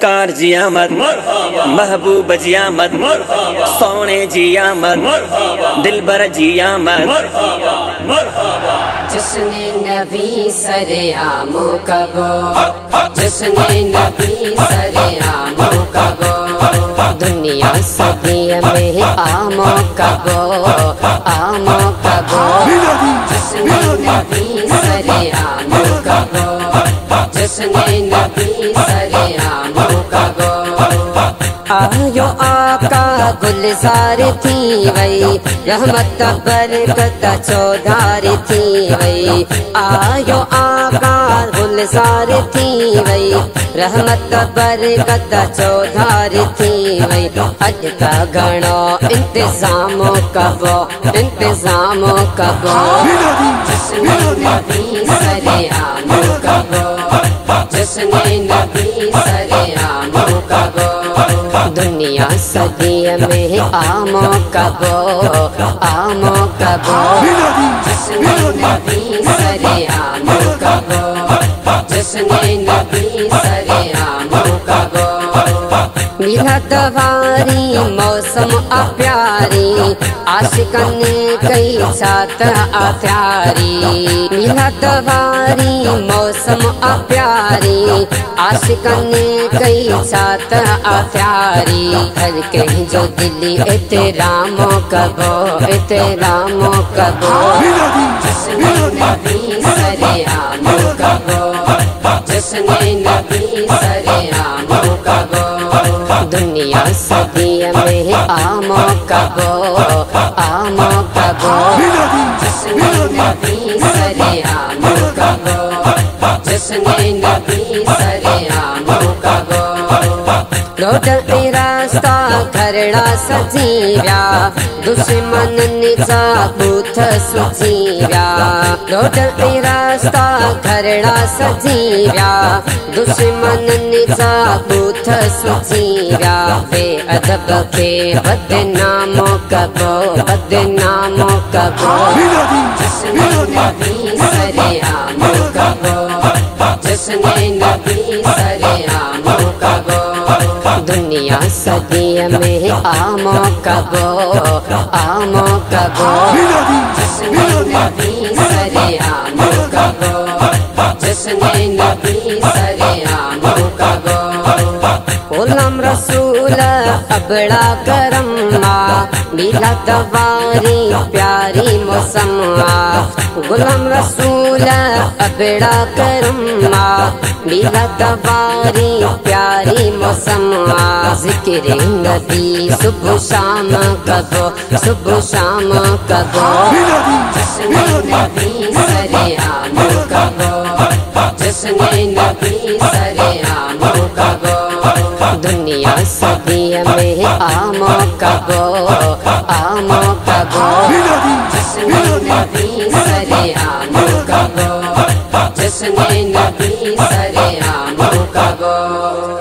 Car जी आमद, महबूब जी आमद, सोने जी आमद, दिलबर जी आमद। जिसने नबी सरे आमो कबो, जिसने नबी सरे आमो कबो, दुनिया सदिया में आमो कबो, आमो कबो। जिसने नबी सरे आमो कबो, जिसने नबी सरे आमो कबो। आयो आका गुलजार थी वही, रहमत बरकत चौधार थी वही। आयो आका गुलजार थी वही, रहमत बरकत चौधार थी वही। अज का घणो इंतजाम कबो, इंतजाम कबो। जिसने नबी सरे आमो कबो, जिसने नबी सरे आमो कबो। दुनिया सदिया में आमो कबो, आमो कबो। जिसने नबी सरे आमो कबो, जिसने नबी सरे आमो कबो। मिलत वारी मौसम प्यारी, आशिकन ने कई साथ आत्यारी। मिलत वारी मौसम प्यारी, आशिकन ने कई साथ आत्यारी। हर कहीं जो दिली एहतरामो कबो, एहतरामो कबो। जिसने नबी सरे आमो कबो, जिसने नबी सरे आमो कबो। दुनिया सदिया में आमो कबो, आमो कबो। जिसने नबी सरे आमो कबो, जिसने नबी सरे आमो कबो। रोड पे रास्ता खरड़ा सजीव्या, दुश्मन जा बूथ सुजीव्या। रोड पे रास्ता खरड़ा सजीव्या, दुश्मन जा बूथ सुजीव्या। बेअदब के बदनामो कबो, बदनामो कबो। जिसने नबी सरे आमो कबो, जिसने नबी सरे आमो कबो। दुनिया सदिया में आमो कबो, आमो कबो। जिसने नबी सरे आमो कबो, जिसने नबी सरे आमो कबो। गुलाम रसूल अबड़ा करम्मा, मिला दवारी प्यारी मौसमा। गुलाम रसूल अबड़ा करम्मा, मिला दवारी प्यारी मौसमा। जिक्र नबी सुबह शाम कबो, सुबह शाम कबो। जिसने नबी सरे आमो कबो, जिसने नबी सरे आमो कबो। दुनिया सदिया में आमो कबो, आमो कबो। जिसने नबी सरे आमो कबो, जिसने नबी सरे आमो कबो।